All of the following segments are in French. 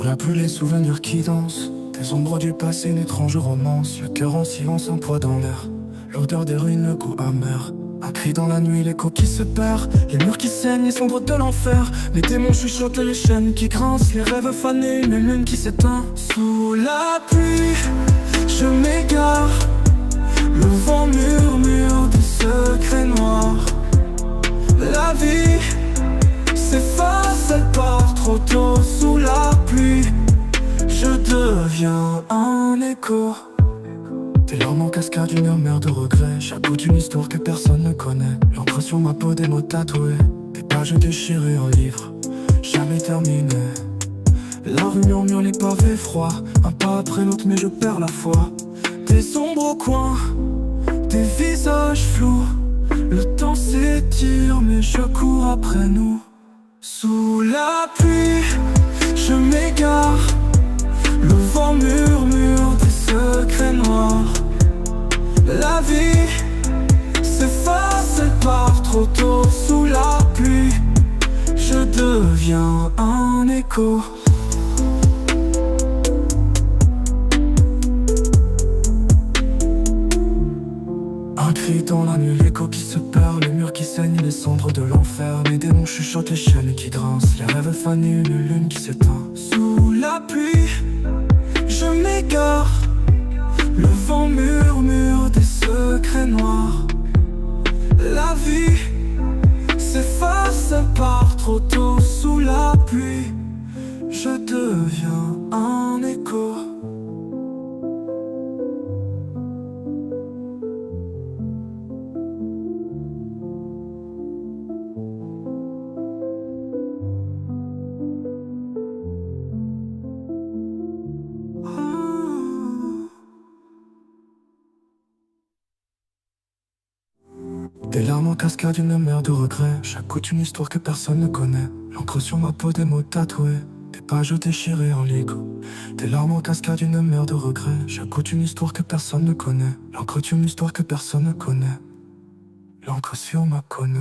regarde plus les souvenirs qui dansent, des ombres du passé, une étrange romance. Le cœur en silence, un poids dans l'air, l'odeur des ruines, le goût amer. Un cri dans la nuit, l'écho qui se perd, les murs qui saignent, les cendres de l'enfer. Les démons chuchotent, les chaînes qui grincent, les rêves fanés, une lune qui s'éteint. Sous la pluie, je m'égare, le vent murmure des secrets noirs. La vie s'efface, elle part trop tôt. Sous la pluie, je deviens un écho. Des larmes en cascade, une murmure de regret. Chaque bout d'une histoire que personne ne connaît. L'encre sur ma peau, des mots tatoués, des pages déchirées en livres jamais terminé. La rue murmure, les pavés froids, un pas après l'autre mais je perds la foi. Des ombres au coin, des visages flous. Le temps s'étire mais je cours après nous. Sous la pluie, je m'égare, le vent murmure des secrets noirs. La vie s'efface, elle part trop tôt. Sous la pluie, je deviens un écho. Un cri dans la nuit, l'écho qui se perd, les murs qui saignent, les cendres de l'enfer. Les démons chuchotent, les chaînes qui grincent, les rêves fanés, une lune qui s'éteint. Sous la pluie, je m'égare, le vent murmure des secrets noirs. La vie s'efface, elle part trop tôt. Sous la pluie, je deviens un écho. Des larmes en cascade, une mer de regrets. Chaque goutte une histoire que personne ne connaît. L'encre sur ma peau, des mots tatoués, des pages déchirées en ligo. Des larmes en cascade, une mer de regrets. Chaque goutte une histoire que personne ne connaît. L'encre sur une histoire que personne ne connaît. L'encre sur ma cono.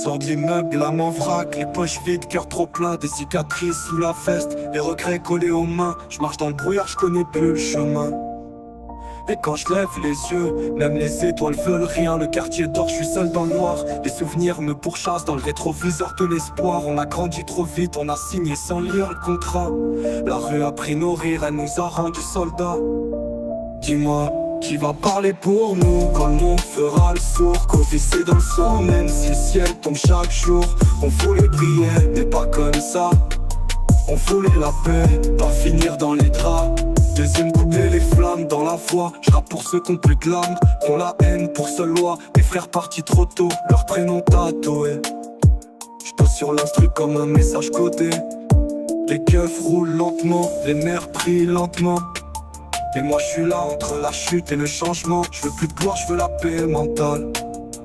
Sors de l'immeuble, l'âme en vrac, les poches vides, cœur trop plein, des cicatrices sous la veste, les regrets collés aux mains. Je marche dans le brouillard, je connais plus le chemin. Et quand je lève les yeux, même les étoiles veulent rien. Le quartier dort, je suis seul dans le noir. Les souvenirs me pourchassent dans le rétroviseur de l'espoir. On a grandi trop vite, on a signé sans lire le contrat. La rue a pris nos rires, elle nous a rendus soldats. Dis-moi, qui va parler pour nous quand le monde fera le sourd? Covissé dans le sang, même si le ciel tombe chaque jour. On voulait briller, mais pas comme ça. On voulait la paix, pas finir dans les draps. Deuxième couplet, les flammes dans la voix. J'rappe pour ceux qu'on plus de l'âme, qu'on la haine pour seule loi. Mes frères partis trop tôt, leur prénom tatoué. J'pose sur l'instru comme un message codé. Les keufs roulent lentement, les nerfs brillent lentement. Et moi je suis là entre la chute et le changement. Je veux plus de gloire, je veux la paix mentale.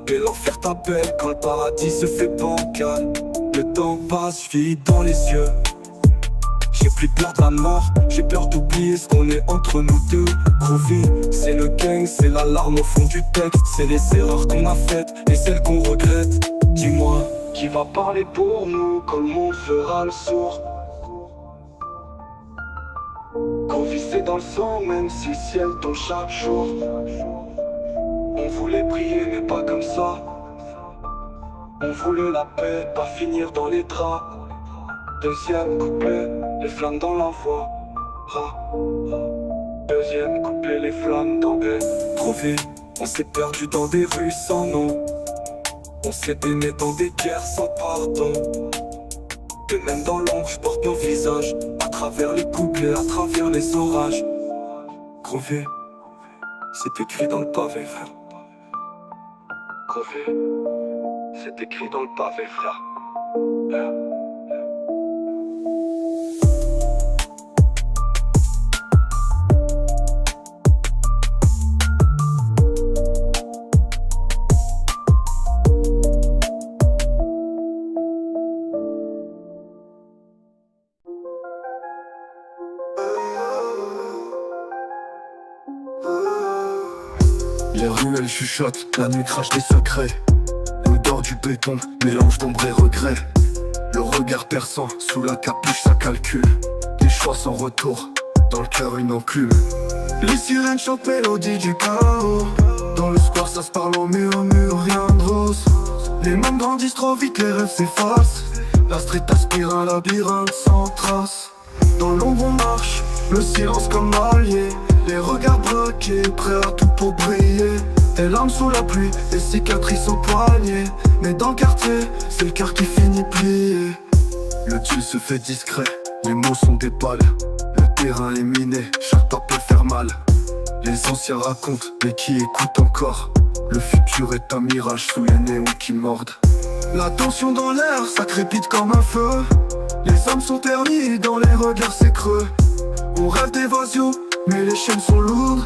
Et l'enfer t'appelle quand le paradis se fait bancal. Le temps passe, je vis dans les yeux. J'ai plus peur de la mort, j'ai peur d'oublier ce qu'on est entre nous deux. Groovy, c'est le gang, c'est l'alarme au fond du texte. C'est les erreurs qu'on a faites et celles qu'on regrette. Dis-moi, qui va parler pour nous quand le monde fera le sourd? Convissé dans le sang, même si le ciel tombe chaque jour. On voulait prier mais pas comme ça. On voulait la paix, pas finir dans les draps. Deuxième couplet, les flammes dans la voix. Deuxième couplet, les flammes dans les. Trop vite, on s'est perdu dans des rues sans nom. On s'est aimé dans des guerres sans pardon. Et même dans l'ombre, je porte nos visages. À travers les couplets, à travers les orages. Crevé, c'est écrit dans le pavé, frère. Crevé, c'est écrit dans le pavé, frère. Les ruelles chuchotent, la nuit crache des secrets. L'odeur du béton, mélange d'ombre et regret. Le regard perçant, sous la capuche ça calcule. Des choix sans retour, dans le cœur une enclume. Les sirènes chantent mélodie du chaos. Dans le square ça se parle au mur, rien de rose. Les mondes grandissent trop vite, les rêves s'effacent. La street aspire un labyrinthe sans trace. Dans l'ombre on marche, le silence comme allié. Les regards bloqués, prêts à tout pour briller. Des larmes sous la pluie, des cicatrices au poignet. Mais dans le quartier, c'est le cœur qui finit plié. Le tuile se fait discret, les mots sont des balles. Le terrain est miné, chaque pas peut faire mal. Les anciens racontent, mais qui écoute encore? Le futur est un mirage sous les néons qui mordent. La tension dans l'air, ça crépite comme un feu. Les âmes sont ternies, dans les regards c'est creux. On rêve d'évasion, mais les chaînes sont lourdes.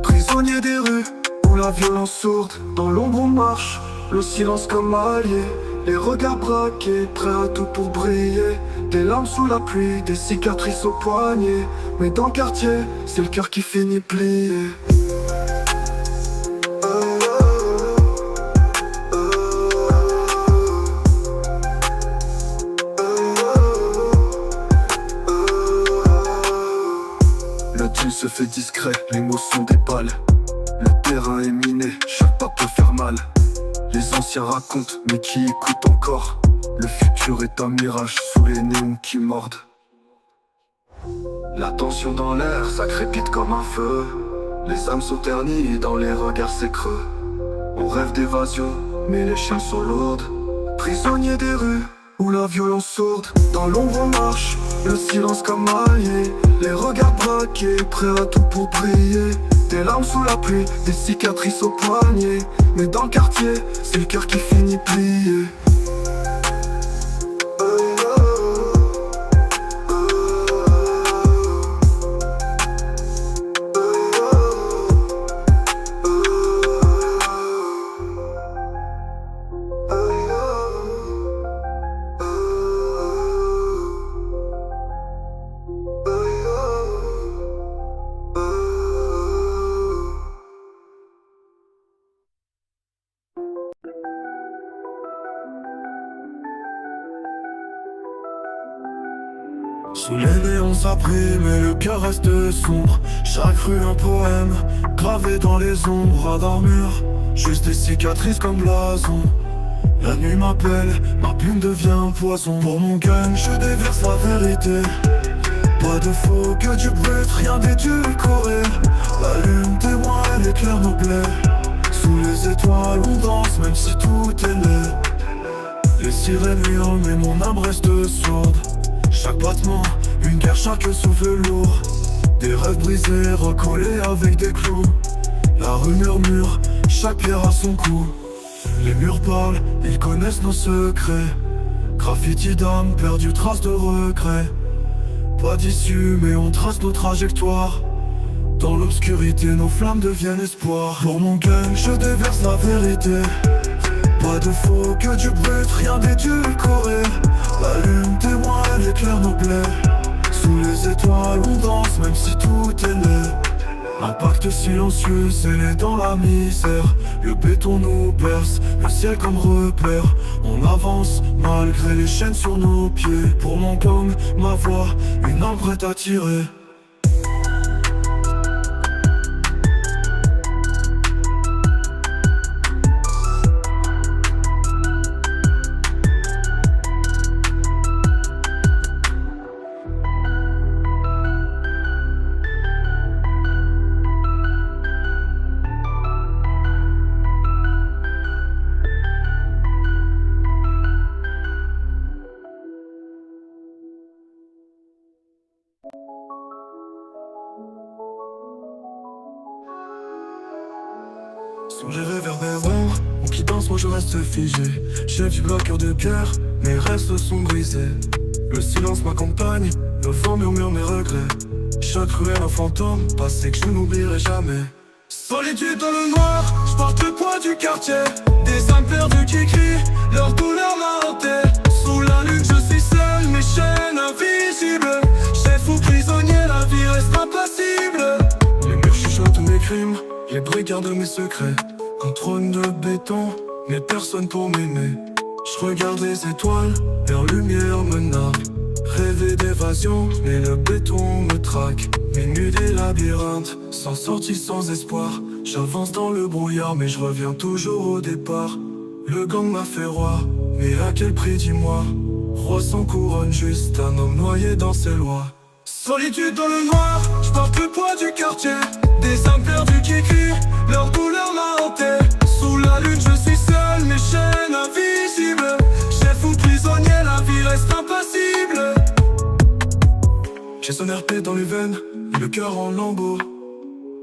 Prisonniers des rues, où la violence sourde. Dans l'ombre on marche, le silence comme allié. Les regards braqués, prêts à tout pour briller. Des larmes sous la pluie, des cicatrices au poignet. Mais dans le quartier, c'est le cœur qui finit plié. Le tuile se fait discret, les mots sont des balles. Le terrain est miné, chaque pas peut faire mal. Les anciens racontent, mais qui écoute encore? Le futur est un mirage sous les néons qui mordent. La tension dans l'air, ça crépite comme un feu. Les âmes sont ternies, dans les regards c'est creux. On rêve d'évasion, mais les chaînes sont lourdes. Prisonniers des rues, où la violence sourde. Dans l'ombre on marche, le silence comme allié. Les regards braqués, prêts à tout pour briller. Des larmes sous la pluie, des cicatrices au poignet. Mais dans le quartier, c'est le cœur qui finit plié. Sous les néons ça brille, mais le cœur reste sombre. Chaque rue un poème, gravé dans les ombres. À dormir, juste des cicatrices comme blason. La nuit m'appelle, ma plume devient un poison. Pour mon gun, je déverse la vérité. Pas de faux, que du brut, rien d'édulcoré. La lune témoin, elle éclaire nos plaies. Sous les étoiles, on danse, même si tout est laid. Les sirènes hurlent, mais mon âme reste sourde. Chaque battement, une guerre, chaque souffle lourd. Des rêves brisés, recollés avec des clous. La rue murmure, chaque pierre a son coup. Les murs parlent, ils connaissent nos secrets. Graffiti d'âme, perdu, trace de regret. Pas d'issue, mais on trace nos trajectoires. Dans l'obscurité, nos flammes deviennent espoir. Pour mon gun, je déverse la vérité. Pas de faux, que du brut, rien d'édulcoré. La lune témoin, elle éclaire nos plaies. Sous les étoiles, on danse, même si tout est laid. Un pacte silencieux, scellé dans la misère. Le béton nous berce, le ciel comme repère. On avance, malgré les chaînes sur nos pieds. Pour mon gang, ma voix, une âme prête à tirer. Sous les réverbérants, on qui danse, moi je reste figé. Chef du bloqueur de pierre, mes rêves se sont brisés. Le silence m'accompagne, le vent murmure mes regrets. Chaque rue est un fantôme, passé que je n'oublierai jamais. Solitude dans le noir, je porte le poids du quartier. Des âmes perdues qui crient, leur douleur m'a hanté. Sous la lune je suis seul, mes chaînes invisibles. Chef ou prisonnier, la vie reste impassible. Les murs chuchotent mes crimes, les brigades garde mes secrets. Un trône de béton, mais personne pour m'aimer. Je regarde les étoiles, leur lumière me nargue. Rêver d'évasion, mais le béton me traque. Minuit des labyrinthes, sans sortie, sans espoir. J'avance dans le brouillard, mais je reviens toujours au départ. Le gang m'a fait roi, mais à quel prix, dis-moi? Roi sans couronne, juste un homme noyé dans ses lois. Solitude dans le noir, je porte le poids du quartier. Des âmes perdues qui crient, leur douleur m'a hanté. Sous la lune je suis seul, mes chaînes invisibles. Chef ou prisonnier, la vie reste impassible. J'ai son RP dans les veines, le cœur en lambeaux.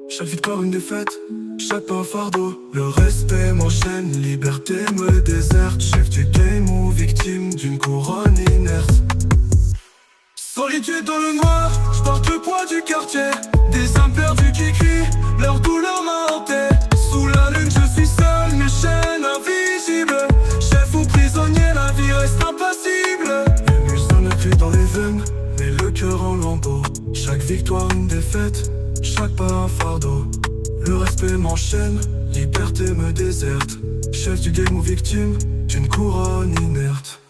Chaque victoire une défaite, chaque pas un fardeau. Le respect m'enchaîne, liberté me déserte. Chef du game ou victime d'une couronne inerte. Solitude dans le noir, je porte le poids du quartier. Des âmes perdues qui crient, leur douleur m'a hanté. Sous la lune je suis seul, mes chaînes invisibles. Chef ou prisonnier, la vie reste impassible. Le muscle me crie dans les veines, mais le cœur en lambeaux. Chaque victoire une défaite, chaque pas un fardeau. Le respect m'enchaîne, liberté me déserte. Chef du game ou victime d'une couronne inerte.